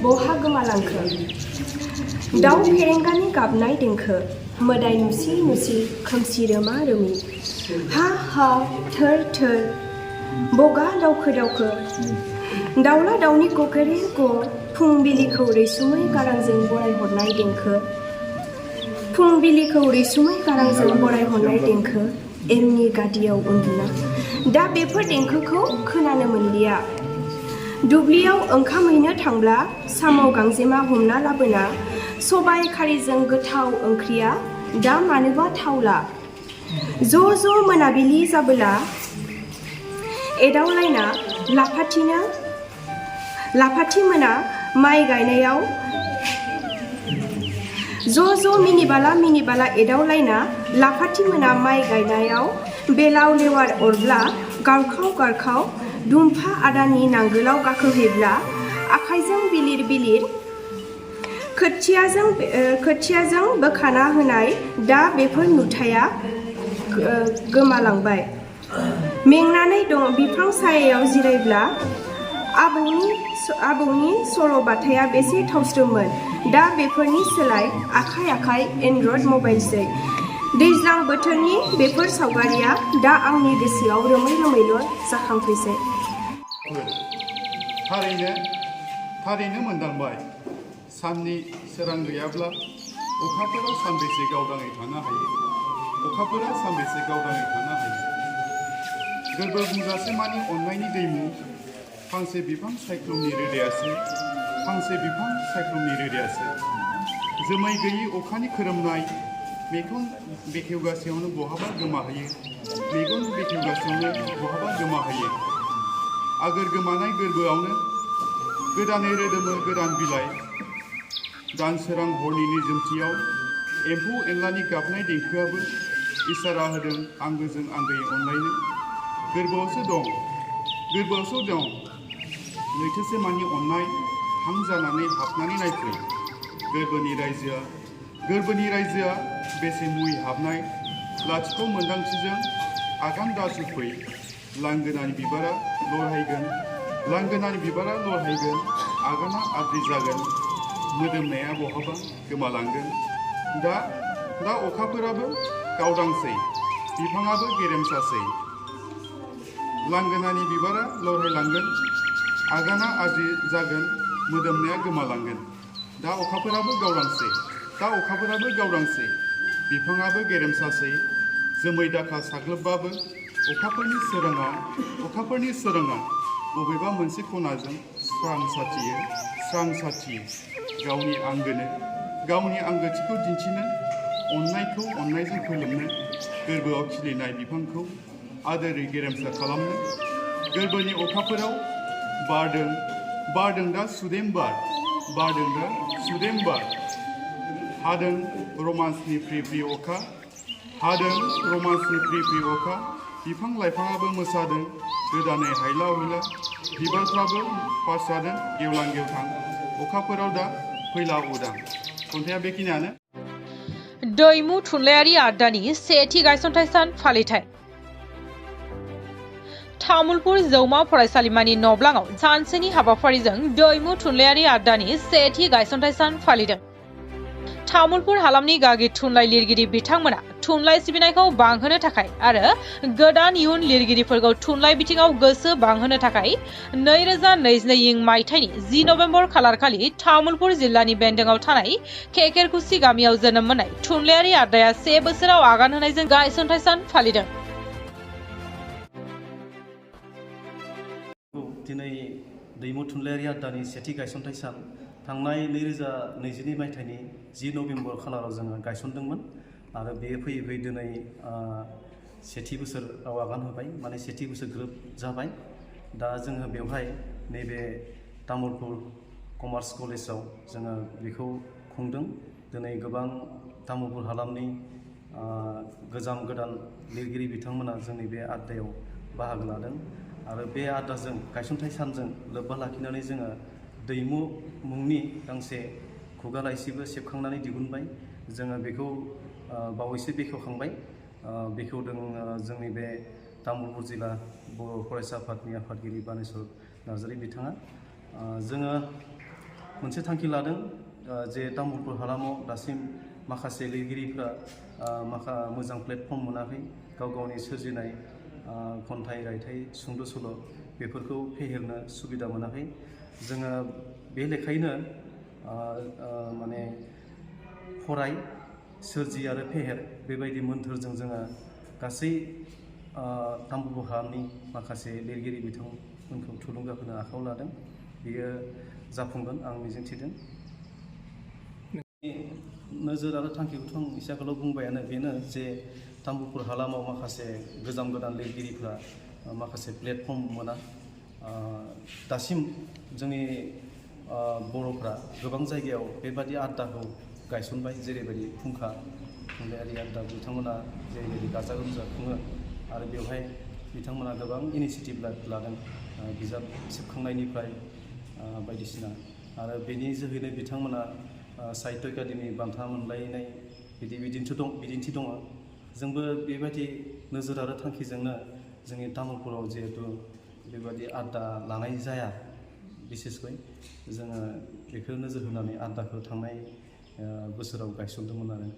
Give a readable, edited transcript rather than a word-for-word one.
बहा गोमालांखो दाउ फेरेंगानि गाबनाय देंखो मोदाय नुसि नुसि खोमसि रोमा रोमि हा हा थोर थोर बगा दावखो दावखो दाउला दाउनि गगेरे ग फुंबिलिखौ रैसुमै गारांजों बरायहरनाय देंखो फुंबिलिखौ रैसुमै गारांजों बरायहरनाय देंखो एमनि गादियाव उन्दुना दा बेफोर देंखोखौ खोनानो मोनलिया दुब्लियाव ओंखाम हैनो थांब्ला साम' गांजेमा हमना लाबोना सबाय खारिजों गोथाव ओंख्रिया दा मानोबा थावला ज' ज' मोनाबिलि जाबोला एदावलायना लाफाथि मोना माइ गायनायाव ज' मिनिबाला एदावलायना लाफाथि मोना माइ गायनायाव बेलाव लेवार अरब्ला गारखाव दुमफा आदानि नांगोलाव गाखोहैब्ला आखाइजों बिलिर खोथियाजों बोखाना होनाय दा बेफोर नुथाया गोमालांबाय मेंनानै दं बिफां सायायाव जिरायब्ला आबौनि सल'बाथाया बेसे थावस्रोमोन दा बेफोरनि सोलाय आखाइ एन्ड्रइड मबाइलसै दैज्लां बोथोरनि बेफोर सावगारिया दा आंनि गोसोआव रोमै जाखांफैसै थारैनो मोनदांबाय साननि सोरां गैयाब्ला अखाफोरा सानबेसे गावदाङै थानो हायो गोरबो बुंजासे मानि अननायनि दैमु फांसे बिफां सायख्लुमनि रोदायासो जोमै गैयै अखानि खोरोमनाय मेगन बेखेवगासेयावनो बहाबा गोमाहैयो आगोर गोमानाय गोरबोआवनो गोदानै रोदोमो गोदान बिलाइ दान सोरां हरनि निजोमथियाव एम्फौ एनलानि गाबनाय देंखोआबो इसारा होदों आंगोजों आंगोयै अनलायनो गोरबोआवसो दं लैथोसे मानि अननाय हां जानानै हाबनानै नायफै गोरबोनि रायजोआ बेसे मुहि हाबनाय लाथिख' मोन्दांथिजों आगान दासुफै लांगोनानि बिबारा लरहायगोन आगाना आद्रि जागोन मोदोमनाया बहाबा गोमालांगोन दा अखाफोराबो गावदांसै बिफाङाबो गेरेमसासै लांगोनानि बिबारा लरहायलांगोन आगाना आद्रि जागोन मोदोमनाया गोमालांगोन दा अखाफोराबो गावदांसै बिफाङाबो गेरेमसासै जोमै दाखा साग्लोबबाबो अखाफोरनि सोराङा बबेबा मोनसे खनाजों स्रां साथियो गावनि आंगोथिखौ दिन्थिनो अननायखौ अननायजों फोलोमनो गोरबोआव खिलिनाय बिफांखौ आदोरै गेरेमसा खालामनो गोरबोनि अखाफोराव बारदों दा सुदेम बार हादों रमान्सनि फ्रि अखा बिफां लाइफाङाबो मोसादों गोदानै हायला हुइला बिबारफ्राबो बारस्रादों गेवलां गेवथां अखाफोराव दा फैला उदां खन्थाइया बेखिनियानो दैमु थुनलाइयारि आड्डानि सेथि गायसनथाय सान फालिथाय तामुलपुर जौमा फरायसालिमानि नब्लाङाव सानसेनि हाबाफारिजों दैमु थुनलाइयारि आड्डानि सेथि गायसनथाय सान फालिदों तामुलपुर हालामनि गागि थुनलाइ लिरगिरि बिथांमोना थुनलाइ सिबिनायखौ बांहोनो थाखाय आरो गोदान इयुन लिरगिरिफोरखौ थुनलाइ बिथिङाव गोसो बांहोनो थाखाय 2022 मायथाइनि 10 नभेम्बर खालारखालि तामुलपुर जिल्लानि बेन्दोंआव थानाय केकेरकुसि गामियाव जोनोम मोननाय थुनलाइयारि आड्डाया 1 बोसोराव आगान होनायजों गायसनथाय सान फालिदों दिनै दैमु थुनलाइयारि आड्डानि सेथि गायसनथाय सान थांनाय 2022 मायथाइनि 10 नभेम्बर खालाराव जोङो गायसनदोंमोन आरो बेयो फैयै दिनै सेथि बोसोराव आगान होबाय माने सेथि बोसोर ग्रोब जाबाय दा जोङो बेवहाय नैबे तामुलपुर कमार्स कलेजाव जोङो बेखौ खुंदों दिनै गोबां तामुलपुर हालामनि गोदान लिरगिरि बिथांमोना जोंनि बे आड्डायाव बाहागो लादों आरो बे आड्डाजों गायसनथाय सानजों लोब्बा लाखिनानै जोङो दैमु मुंनि गांसे खुगा लाइसिबो सेबखांनानै दिहुनबाय जोङो बेखौ बावैसो बेखेवखांबाय बेखेवदों जोंनि बे तामुलपुर जिल्ला बर' फरायसा आफादनि आफादगिरि बानेस्वर नार्जारी बिथाङा जोङो मोनसे थांखि लादों जे तामुलपुर हालामाव दासिम माखासे लिरगिरिफ्रा मोजां प्लेटफर्म मोनाखै गाव गावनि सोरजिनाय खन्थाइ रायथाइ सुंद' सल' बेफोरखौ फेहेरनो सुबिदा मोनाखै जोङो बे लेखायैनो माने फराय सोरजि आरो फेहेर बेबायदि मोन्थोरजों जोङो गासै तामुलपुर हालामनि माखासे लिरगिरि बिथांमोनखौ थुलुंगा होनो आखायाव लादों बेयो जाफुंगोन आं मिजिंथिदों नोजोर आरो थांखिखौथ' आं एसे आगोलाव बुंबायानो बेनो जे तामुलपुर हालामाव माखासे गोजाम गोदान लिरगिरिफ्रा माखासे प्लेटफर्म मोना दासिम जोंनि बर'फ्रा गोबां जायगायाव बेबादि आड्डाखौ गायसनबाय जेरैबायदि फुंखा थुनलाइयारि आड्डा बिथांमोना जेरैबायदि गाजा गोमजा खुङो आरो बेवहाय बिथांमोना गोबां इनिसियेटिभ लादों बिजाब सेबखांनायनिफ्राय बायदिसिना आरो बेनि जोहैनो बिथांमोना साहित्य एकाडेमि बान्था मोनलायनाय बिदिन्थि दङ जोंबो बेबायदि नोजोर आरो थांखिजोंनो जोंनि तामुलपुराव जिहेतु बेबायदि आड्डा लानाय जाया बिसेसकै जोङो बेखौ नोजोर होनानै आड्डाखौ थांनाय बोसोराव गायसनदोंमोन आरो